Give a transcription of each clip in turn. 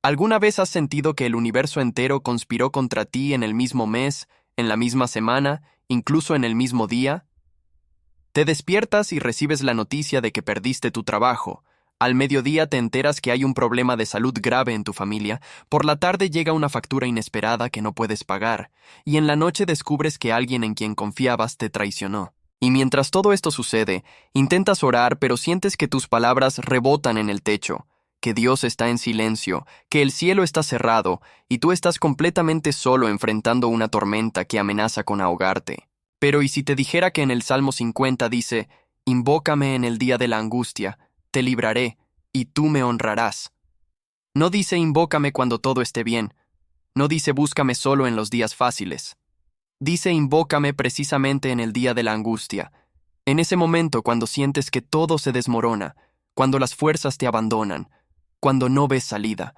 ¿Alguna vez has sentido que el universo entero conspiró contra ti en el mismo mes, en la misma semana, incluso en el mismo día? Te despiertas y recibes la noticia de que perdiste tu trabajo. Al mediodía te enteras que hay un problema de salud grave en tu familia, por la tarde llega una factura inesperada que no puedes pagar, y en la noche descubres que alguien en quien confiabas te traicionó. Y mientras todo esto sucede, intentas orar, pero sientes que tus palabras rebotan en el techo, que Dios está en silencio, que el cielo está cerrado, y tú estás completamente solo enfrentando una tormenta que amenaza con ahogarte. Pero ¿y si te dijera que en el Salmo 50 dice, invócame en el día de la angustia, te libraré, y tú me honrarás? No dice invócame cuando todo esté bien, no dice búscame solo en los días fáciles. Dice invócame precisamente en el día de la angustia, en ese momento cuando sientes que todo se desmorona, cuando las fuerzas te abandonan, cuando no ves salida.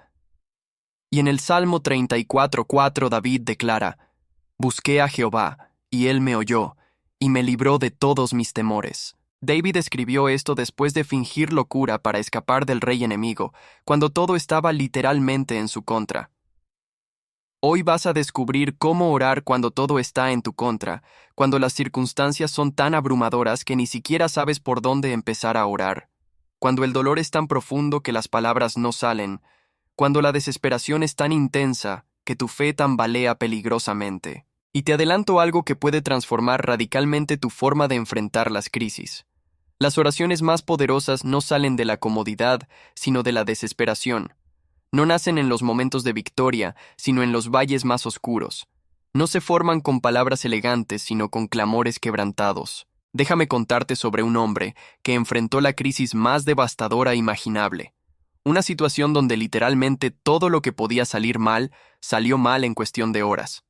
Y en el Salmo 34:4 David declara, busqué a Jehová, y él me oyó, y me libró de todos mis temores. David escribió esto después de fingir locura para escapar del rey enemigo, cuando todo estaba literalmente en su contra. Hoy vas a descubrir cómo orar cuando todo está en tu contra, cuando las circunstancias son tan abrumadoras que ni siquiera sabes por dónde empezar a orar, cuando el dolor es tan profundo que las palabras no salen, cuando la desesperación es tan intensa que tu fe tambalea peligrosamente. Y te adelanto algo que puede transformar radicalmente tu forma de enfrentar las crisis. Las oraciones más poderosas no salen de la comodidad, sino de la desesperación. No nacen en los momentos de victoria, sino en los valles más oscuros. No se forman con palabras elegantes, sino con clamores quebrantados. Déjame contarte sobre un hombre que enfrentó la crisis más devastadora imaginable. Una situación donde literalmente todo lo que podía salir mal, salió mal en cuestión de horas.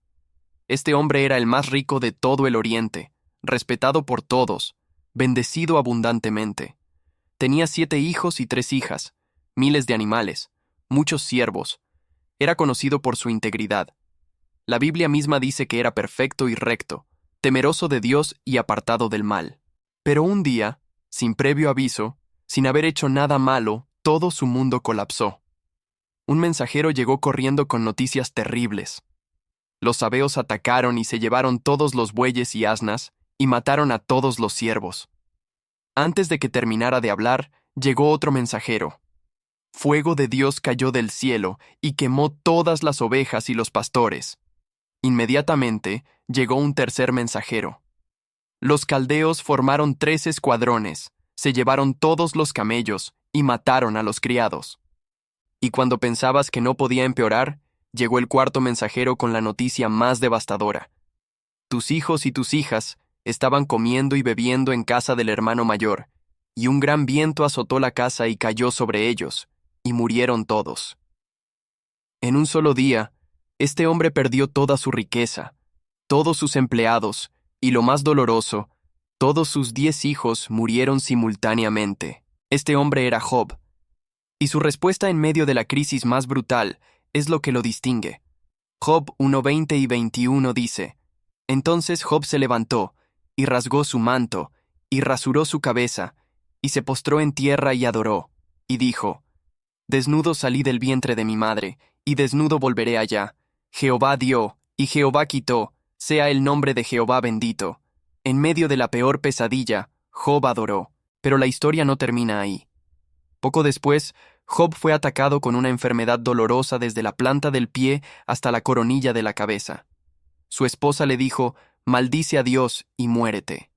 Este hombre era el más rico de todo el Oriente, respetado por todos, bendecido abundantemente. Tenía 7 hijos y 3 hijas, miles de animales, muchos siervos. Era conocido por su integridad. La Biblia misma dice que era perfecto y recto, temeroso de Dios y apartado del mal. Pero un día, sin previo aviso, sin haber hecho nada malo, todo su mundo colapsó. Un mensajero llegó corriendo con noticias terribles. Los sabeos atacaron y se llevaron todos los bueyes y asnas, y mataron a todos los siervos. Antes de que terminara de hablar, llegó otro mensajero. Fuego de Dios cayó del cielo y quemó todas las ovejas y los pastores. Inmediatamente llegó un tercer mensajero. Los caldeos formaron 3 escuadrones, se llevaron todos los camellos y mataron a los criados. Y cuando pensabas que no podía empeorar, llegó el cuarto mensajero con la noticia más devastadora. Tus hijos y tus hijas estaban comiendo y bebiendo en casa del hermano mayor, y un gran viento azotó la casa y cayó sobre ellos, y murieron todos. En un solo día, este hombre perdió toda su riqueza, todos sus empleados, y lo más doloroso, todos sus 10 hijos murieron simultáneamente. Este hombre era Job, y su respuesta en medio de la crisis más brutal es lo que lo distingue. Job 1:20 y 21 dice, entonces Job se levantó, y rasgó su manto, y rasuró su cabeza, y se postró en tierra y adoró, y dijo, desnudo salí del vientre de mi madre, y desnudo volveré allá. Jehová dio, y Jehová quitó, sea el nombre de Jehová bendito. En medio de la peor pesadilla, Job adoró, pero la historia no termina ahí. Poco después, Job fue atacado con una enfermedad dolorosa desde la planta del pie hasta la coronilla de la cabeza. Su esposa le dijo, maldice a Dios y muérete.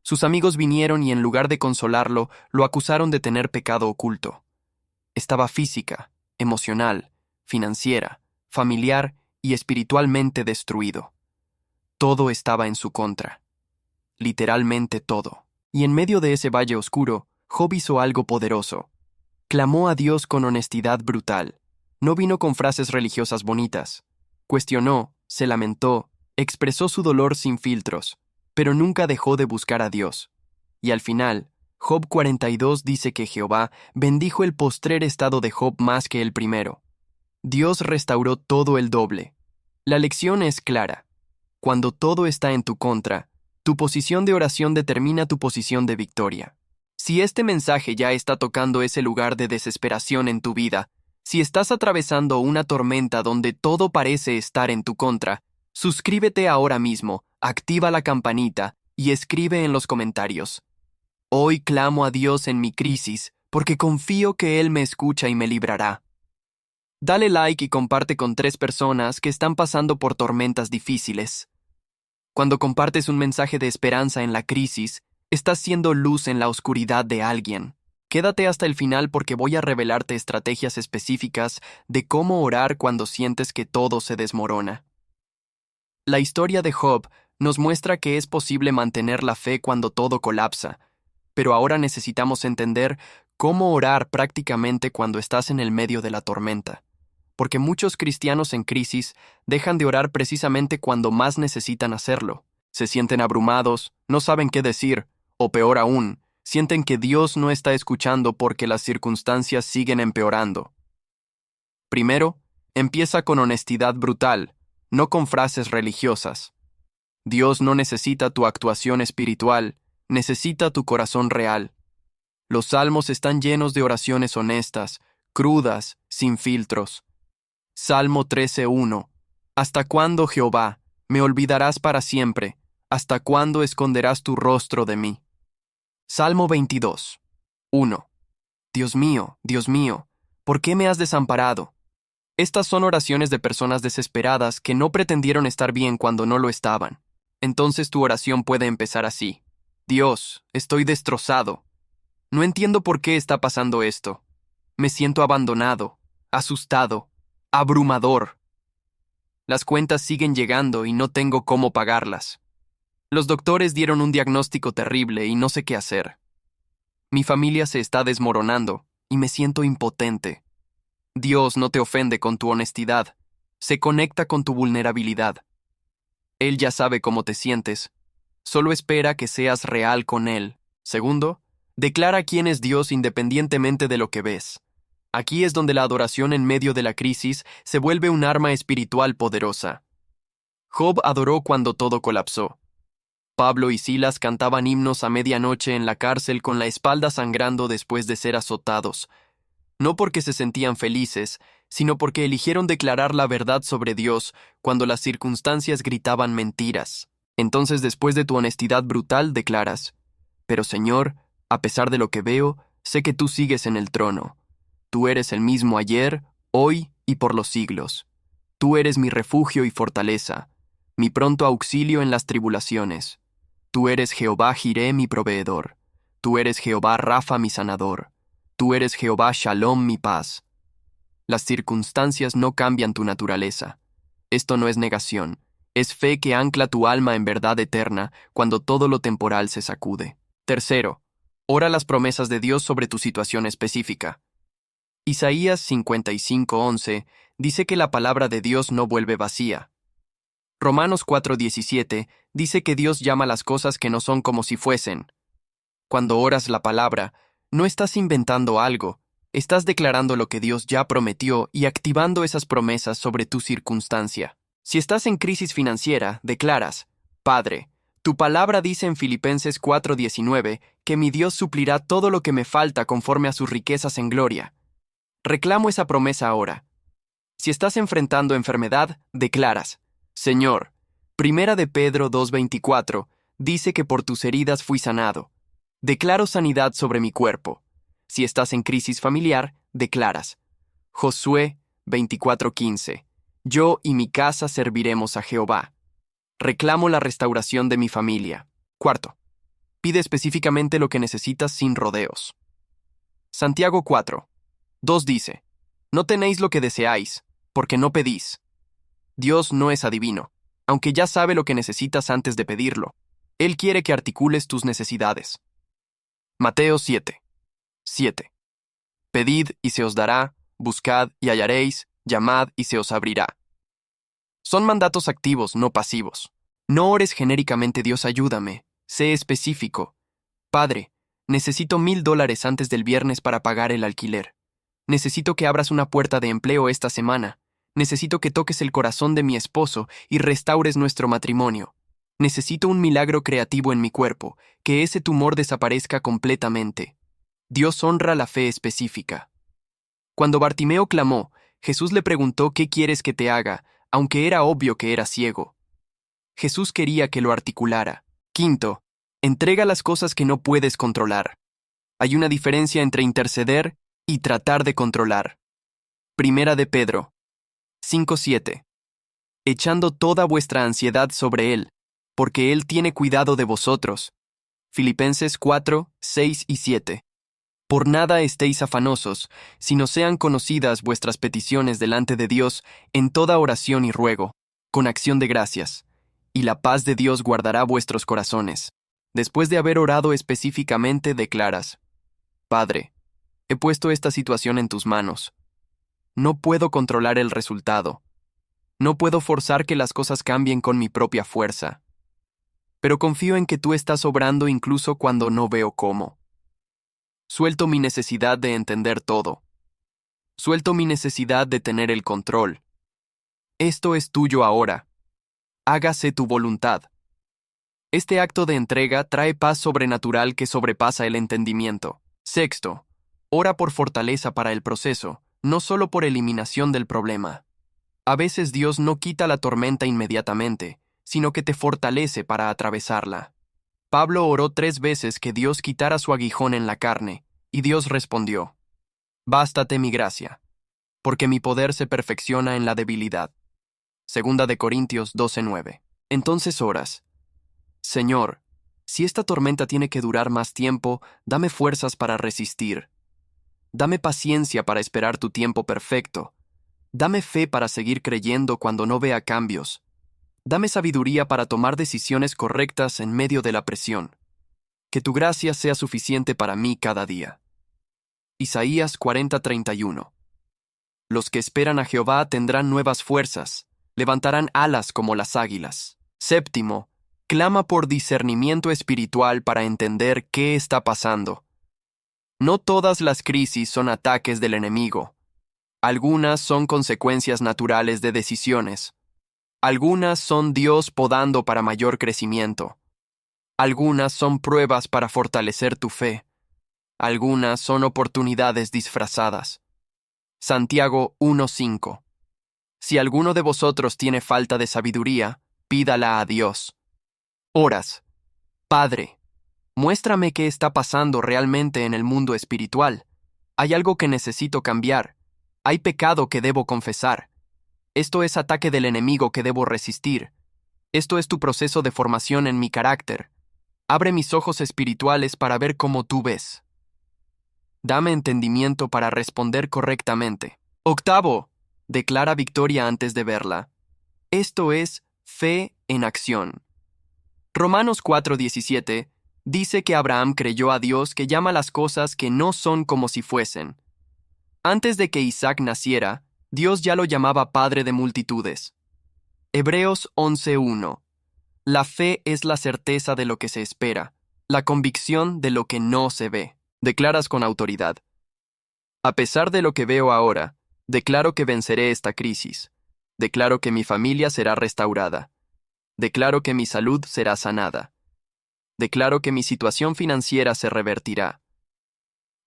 Sus amigos vinieron y en lugar de consolarlo, lo acusaron de tener pecado oculto. Estaba física, emocional, financiera, familiar y espiritualmente destruido. Todo estaba en su contra. Literalmente todo. Y en medio de ese valle oscuro, Job hizo algo poderoso. Clamó a Dios con honestidad brutal. No vino con frases religiosas bonitas. Cuestionó, se lamentó, expresó su dolor sin filtros, pero nunca dejó de buscar a Dios. Y al final, Job 42 dice que Jehová bendijo el postrer estado de Job más que el primero. Dios restauró todo el doble. La lección es clara. Cuando todo está en tu contra, tu posición de oración determina tu posición de victoria. Si este mensaje ya está tocando ese lugar de desesperación en tu vida, Si estás atravesando una tormenta donde todo parece estar en tu contra, suscríbete ahora mismo, activa la campanita y escribe en los comentarios: Hoy clamo a Dios en mi crisis, porque confío que Él me escucha y me librará. Dale like y comparte con 3 personas que están pasando por tormentas difíciles. Cuando compartes un mensaje de esperanza en la crisis, estás siendo luz en la oscuridad de alguien. Quédate hasta el final porque voy a revelarte estrategias específicas de cómo orar cuando sientes que todo se desmorona. La historia de Job nos muestra que es posible mantener la fe cuando todo colapsa, pero ahora necesitamos entender cómo orar prácticamente cuando estás en el medio de la tormenta, porque muchos cristianos en crisis dejan de orar precisamente cuando más necesitan hacerlo. Se sienten abrumados, no saben qué decir, o peor aún, sienten que Dios no está escuchando porque las circunstancias siguen empeorando. Primero, empieza con honestidad brutal, no con frases religiosas. Dios no necesita tu actuación espiritual, necesita tu corazón real. Los salmos están llenos de oraciones honestas, crudas, sin filtros. Salmo 13:1. ¿Hasta cuándo, Jehová, me olvidarás para siempre? ¿Hasta cuándo esconderás tu rostro de mí? Salmo 22:1. Dios mío, ¿por qué me has desamparado? Estas son oraciones de personas desesperadas que no pretendieron estar bien cuando no lo estaban. Entonces tu oración puede empezar así: Dios, estoy destrozado. No entiendo por qué está pasando esto. Me siento abandonado, asustado, abrumador. Las cuentas siguen llegando y no tengo cómo pagarlas. Los doctores dieron un diagnóstico terrible y no sé qué hacer. Mi familia se está desmoronando y me siento impotente. Dios no te ofende con tu honestidad, se conecta con tu vulnerabilidad. Él ya sabe cómo te sientes, solo espera que seas real con Él. Segundo, declara quién es Dios independientemente de lo que ves. Aquí es donde la adoración en medio de la crisis se vuelve un arma espiritual poderosa. Job adoró cuando todo colapsó. Pablo y Silas cantaban himnos a medianoche en la cárcel con la espalda sangrando después de ser azotados, no porque se sentían felices, sino porque eligieron declarar la verdad sobre Dios cuando las circunstancias gritaban mentiras. Entonces, después de tu honestidad brutal, declaras: Pero Señor, a pesar de lo que veo, sé que tú sigues en el trono. Tú eres el mismo ayer, hoy y por los siglos. Tú eres mi refugio y fortaleza, mi pronto auxilio en las tribulaciones. Tú eres Jehová Jireh, mi proveedor. Tú eres Jehová Rafa, mi sanador. Tú eres Jehová Shalom, mi paz. Las circunstancias no cambian tu naturaleza. Esto no es negación, es fe que ancla tu alma en verdad eterna cuando todo lo temporal se sacude. Tercero, ora las promesas de Dios sobre tu situación específica. Isaías 55:11 dice que la palabra de Dios no vuelve vacía. Romanos 4:17 dice que Dios llama las cosas que no son como si fuesen. Cuando oras la palabra, no estás inventando algo, estás declarando lo que Dios ya prometió y activando esas promesas sobre tu circunstancia. Si estás en crisis financiera, declaras: Padre, tu palabra dice en Filipenses 4:19 que mi Dios suplirá todo lo que me falta conforme a sus riquezas en gloria. Reclamo esa promesa ahora. Si estás enfrentando enfermedad, declaras: Señor, Primera de Pedro 2:24 dice que por tus heridas fui sanado. Declaro sanidad sobre mi cuerpo. Si estás en crisis familiar, declaras: Josué 24:15 yo y mi casa serviremos a Jehová. Reclamo la restauración de mi familia. Cuarto, pide específicamente lo que necesitas sin rodeos. Santiago 4:2 dice: No tenéis lo que deseáis, porque no pedís. Dios no es adivino, aunque ya sabe lo que necesitas antes de pedirlo. Él quiere que articules tus necesidades. Mateo 7:7 Pedid y se os dará, buscad y hallaréis, llamad y se os abrirá. Son mandatos activos, no pasivos. No ores genéricamente Dios ayúdame, sé específico. Padre, necesito $1,000 antes del viernes para pagar el alquiler. Necesito que abras una puerta de empleo esta semana. Necesito que toques el corazón de mi esposo y restaures nuestro matrimonio. Necesito un milagro creativo en mi cuerpo, que ese tumor desaparezca completamente. Dios honra la fe específica. Cuando Bartimeo clamó, Jesús le preguntó ¿qué quieres que te haga?, aunque era obvio que era ciego. Jesús quería que lo articulara. Quinto, entrega las cosas que no puedes controlar. Hay una diferencia entre interceder y tratar de controlar. Primera de Pedro 5:7. Echando toda vuestra ansiedad sobre Él, porque Él tiene cuidado de vosotros. Filipenses 4:6 y 7. Por nada estéis afanosos, sino sean conocidas vuestras peticiones delante de Dios en toda oración y ruego, con acción de gracias, y la paz de Dios guardará vuestros corazones. Después de haber orado específicamente, declaras: Padre, he puesto esta situación en tus manos. No puedo controlar el resultado. No puedo forzar que las cosas cambien con mi propia fuerza. Pero confío en que tú estás obrando incluso cuando no veo cómo. Suelto mi necesidad de entender todo. Suelto mi necesidad de tener el control. Esto es tuyo ahora. Hágase tu voluntad. Este acto de entrega trae paz sobrenatural que sobrepasa el entendimiento. Sexto, ora por fortaleza para el proceso, no solo por eliminación del problema. A veces Dios no quita la tormenta inmediatamente, sino que te fortalece para atravesarla. Pablo oró 3 veces que Dios quitara su aguijón en la carne, y Dios respondió: Bástate mi gracia, porque mi poder se perfecciona en la debilidad. Segunda de Corintios 12:9. Entonces oras: Señor, si esta tormenta tiene que durar más tiempo, dame fuerzas para resistir. Dame paciencia para esperar tu tiempo perfecto. Dame fe para seguir creyendo cuando no vea cambios. Dame sabiduría para tomar decisiones correctas en medio de la presión. Que tu gracia sea suficiente para mí cada día. Isaías 40:31. Los que esperan a Jehová tendrán nuevas fuerzas, levantarán alas como las águilas. Séptimo, clama por discernimiento espiritual para entender qué está pasando. No todas las crisis son ataques del enemigo. Algunas son consecuencias naturales de decisiones. Algunas son Dios podando para mayor crecimiento. Algunas son pruebas para fortalecer tu fe. Algunas son oportunidades disfrazadas. Santiago 1:5. Si alguno de vosotros tiene falta de sabiduría, pídala a Dios. Oras: Padre, muéstrame qué está pasando realmente en el mundo espiritual. Hay algo que necesito cambiar. Hay pecado que debo confesar. Esto es ataque del enemigo que debo resistir. Esto es tu proceso de formación en mi carácter. Abre mis ojos espirituales para ver cómo tú ves. Dame entendimiento para responder correctamente. Octavo, declara victoria antes de verla. Esto es fe en acción. Romanos 4:17 dice que Abraham creyó a Dios que llama las cosas que no son como si fuesen. Antes de que Isaac naciera, Dios ya lo llamaba padre de multitudes. Hebreos 11:1. La fe es la certeza de lo que se espera, la convicción de lo que no se ve. Declaras con autoridad: A pesar de lo que veo ahora, declaro que venceré esta crisis. Declaro que mi familia será restaurada. Declaro que mi salud será sanada. Declaro que mi situación financiera se revertirá.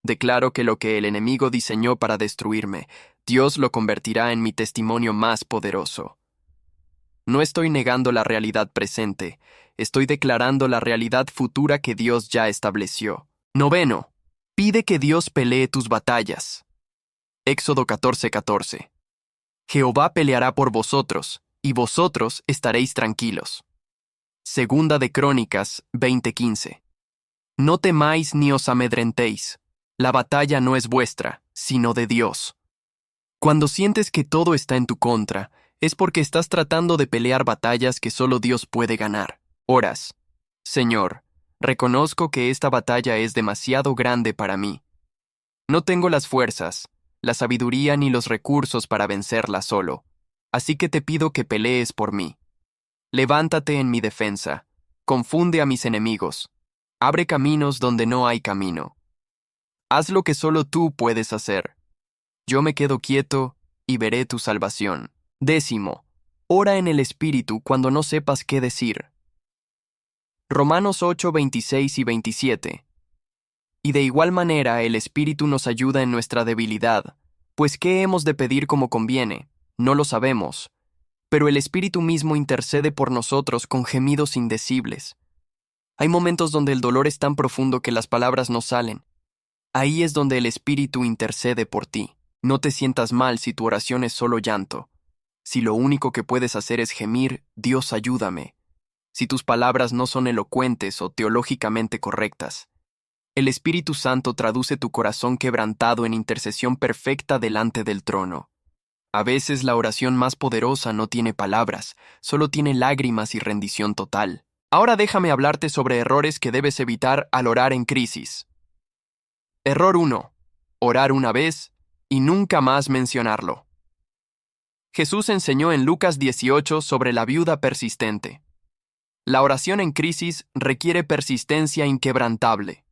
Declaro que lo que el enemigo diseñó para destruirme, Dios lo convertirá en mi testimonio más poderoso. No estoy negando la realidad presente, estoy declarando la realidad futura que Dios ya estableció. Noveno, pide que Dios pelee tus batallas. Éxodo 14:14. Jehová peleará por vosotros, y vosotros estaréis tranquilos. Segunda de Crónicas 20:15. No temáis ni os amedrentéis. La batalla no es vuestra, sino de Dios. Cuando sientes que todo está en tu contra, es porque estás tratando de pelear batallas que solo Dios puede ganar. Oras: Señor, reconozco que esta batalla es demasiado grande para mí. No tengo las fuerzas, la sabiduría ni los recursos para vencerla solo, así que te pido que pelees por mí. Levántate en mi defensa, confunde a mis enemigos, abre caminos donde no hay camino. Haz lo que solo tú puedes hacer. Yo me quedo quieto y veré tu salvación. Décimo, ora en el Espíritu cuando no sepas qué decir. Romanos 8:26 y 27. Y de igual manera el Espíritu nos ayuda en nuestra debilidad, Pues ¿qué hemos de pedir como conviene? No lo sabemos. Pero el Espíritu mismo intercede por nosotros con gemidos indecibles. Hay momentos donde el dolor es tan profundo que las palabras no salen. Ahí es donde el Espíritu intercede por ti. No te sientas mal si tu oración es solo llanto. Si lo único que puedes hacer es gemir, Dios ayúdame. Si tus palabras no son elocuentes o teológicamente correctas. El Espíritu Santo traduce tu corazón quebrantado en intercesión perfecta delante del trono. A veces la oración más poderosa no tiene palabras, solo tiene lágrimas y rendición total. Ahora déjame hablarte sobre errores que debes evitar al orar en crisis. Error 1. Orar una vez y nunca más mencionarlo. Jesús enseñó en Lucas 18 sobre la viuda persistente. La oración en crisis requiere persistencia inquebrantable.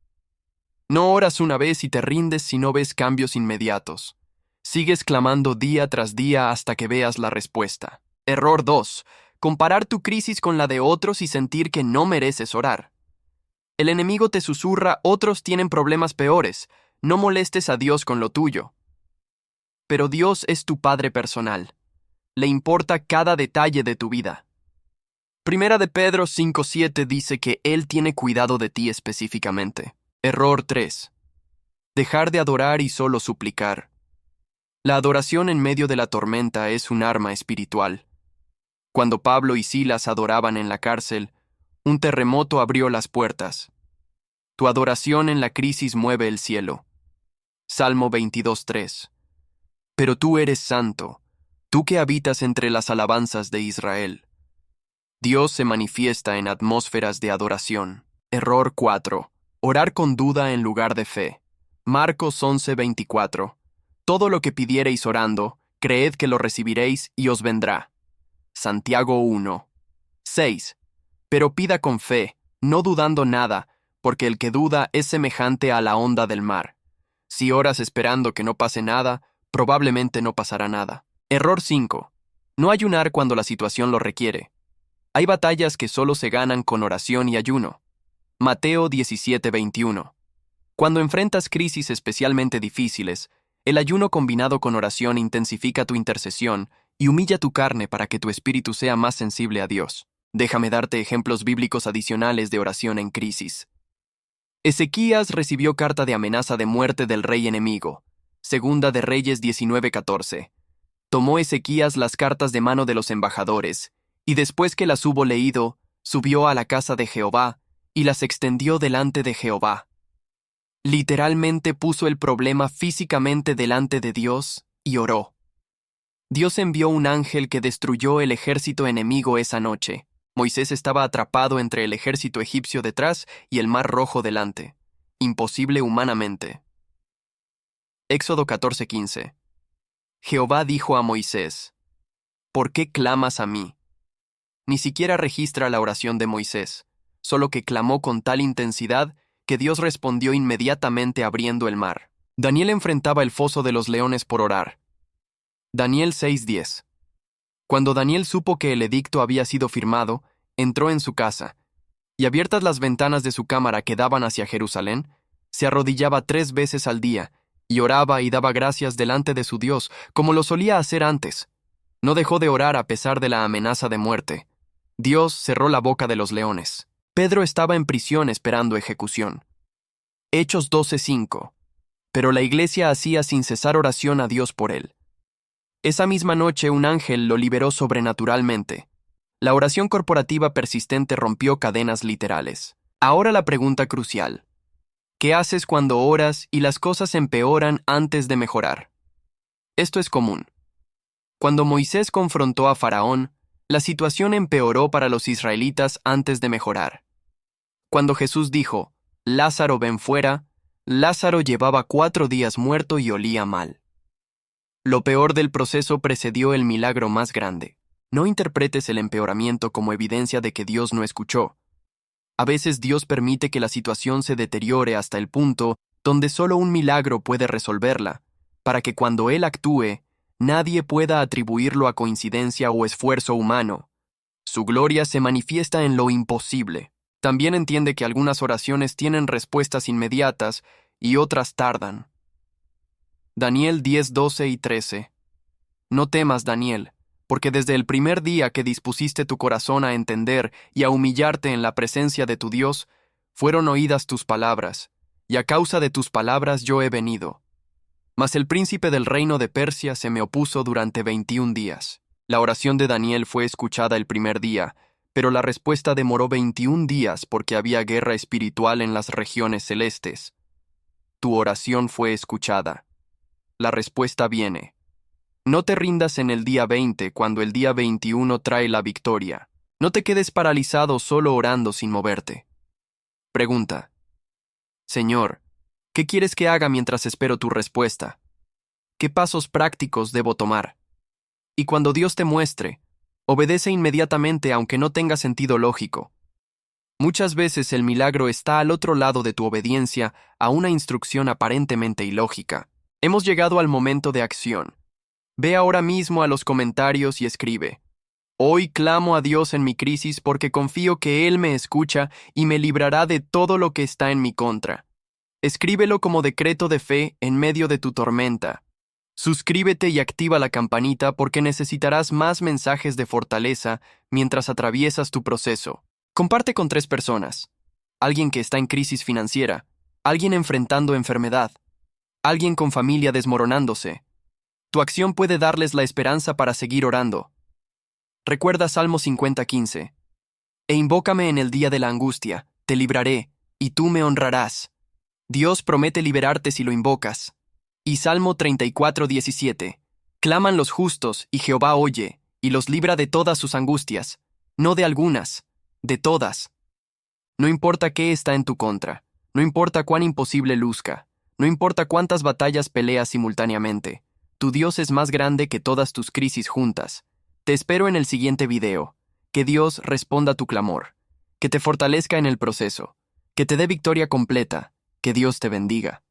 No oras una vez y te rindes si no ves cambios inmediatos. Sigues clamando día tras día hasta que veas la respuesta. Error 2. Comparar tu crisis con la de otros y sentir que no mereces orar. El enemigo te susurra, otros tienen problemas peores, no molestes a Dios con lo tuyo. Pero Dios es tu Padre personal. Le importa cada detalle de tu vida. Primera de Pedro 5:7 dice que Él tiene cuidado de ti específicamente. Error 3. Dejar de adorar y solo suplicar. La adoración en medio de la tormenta es un arma espiritual. Cuando Pablo y Silas adoraban en la cárcel, un terremoto abrió las puertas. Tu adoración en la crisis mueve el cielo. Salmo 22:3. Pero tú eres santo, tú que habitas entre las alabanzas de Israel. Dios se manifiesta en atmósferas de adoración. Error 4. Orar con duda en lugar de fe. Marcos 11:24. Todo lo que pidiereis orando, creed que lo recibiréis y os vendrá. Santiago 1. 6. Pero pida con fe, no dudando nada, porque el que duda es semejante a la onda del mar. Si oras esperando que no pase nada, probablemente no pasará nada. Error 5. No ayunar cuando la situación lo requiere. Hay batallas que solo se ganan con oración y ayuno. Mateo 17:21. Cuando enfrentas crisis especialmente difíciles, el ayuno combinado con oración intensifica tu intercesión y humilla tu carne para que tu espíritu sea más sensible a Dios. Déjame darte ejemplos bíblicos adicionales de oración en crisis. Ezequías recibió carta de amenaza de muerte del rey enemigo. Segunda de Reyes 19:14. Tomó Ezequías las cartas de mano de los embajadores, y después que las hubo leído, subió a la casa de Jehová y las extendió delante de Jehová. Literalmente puso el problema físicamente delante de Dios y oró. Dios envió un ángel que destruyó el ejército enemigo esa noche. Moisés estaba atrapado entre el ejército egipcio detrás y el mar Rojo delante. Imposible humanamente. Éxodo 14:15. Jehová dijo a Moisés: ¿Por qué clamas a mí? Ni siquiera registra la oración de Moisés, solo que clamó con tal intensidad que Dios respondió inmediatamente abriendo el mar. Daniel enfrentaba el foso de los leones por orar. Daniel 6:10. Cuando Daniel supo que el edicto había sido firmado, entró en su casa, y abiertas las ventanas de su cámara que daban hacia Jerusalén, se arrodillaba 3 veces al día, y oraba y daba gracias delante de su Dios, como lo solía hacer antes. No dejó de orar a pesar de la amenaza de muerte. Dios cerró la boca de los leones. Pedro estaba en prisión esperando ejecución. Hechos 12:5. Pero la iglesia hacía sin cesar oración a Dios por él. Esa misma noche un ángel lo liberó sobrenaturalmente. La oración corporativa persistente rompió cadenas literales. Ahora la pregunta crucial. ¿Qué haces cuando oras y las cosas empeoran antes de mejorar? Esto es común. Cuando Moisés confrontó a Faraón, la situación empeoró para los israelitas antes de mejorar. Cuando Jesús dijo, Lázaro ven fuera, Lázaro llevaba 4 días muerto y olía mal. Lo peor del proceso precedió el milagro más grande. No interpretes el empeoramiento como evidencia de que Dios no escuchó. A veces Dios permite que la situación se deteriore hasta el punto donde solo un milagro puede resolverla, para que cuando Él actúe, nadie pueda atribuirlo a coincidencia o esfuerzo humano. Su gloria se manifiesta en lo imposible. También entiende que algunas oraciones tienen respuestas inmediatas y otras tardan. Daniel 10, 12 y 13. No temas, Daniel, porque desde el primer día que dispusiste tu corazón a entender y a humillarte en la presencia de tu Dios, fueron oídas tus palabras, y a causa de tus palabras yo he venido. Mas el príncipe del reino de Persia se me opuso durante 21 días. La oración de Daniel fue escuchada el primer día, pero la respuesta demoró 21 días porque había guerra espiritual en las regiones celestes. Tu oración fue escuchada. La respuesta viene. No te rindas en el día 20 cuando el día 21 trae la victoria. No te quedes paralizado solo orando sin moverte. Pregunta. Señor, ¿qué quieres que haga mientras espero tu respuesta? ¿Qué pasos prácticos debo tomar? Y cuando Dios te muestre, obedece inmediatamente aunque no tenga sentido lógico. Muchas veces el milagro está al otro lado de tu obediencia a una instrucción aparentemente ilógica. Hemos llegado al momento de acción. Ve ahora mismo a los comentarios y escribe: Hoy clamo a Dios en mi crisis porque confío que Él me escucha y me librará de todo lo que está en mi contra. Escríbelo como decreto de fe en medio de tu tormenta. Suscríbete y activa la campanita porque necesitarás más mensajes de fortaleza mientras atraviesas tu proceso. Comparte con 3 personas. Alguien que está en crisis financiera, alguien enfrentando enfermedad, alguien con familia desmoronándose. Tu acción puede darles la esperanza para seguir orando. Recuerda Salmo 50:15. E invócame en el día de la angustia, te libraré, y tú me honrarás. Dios promete liberarte si lo invocas. Y Salmo 34:17. Claman los justos, y Jehová oye, y los libra de todas sus angustias, no de algunas, de todas. No importa qué está en tu contra, no importa cuán imposible luzca, no importa cuántas batallas peleas simultáneamente, tu Dios es más grande que todas tus crisis juntas. Te espero en el siguiente video. Que Dios responda tu clamor, que te fortalezca en el proceso, que te dé victoria completa, que Dios te bendiga.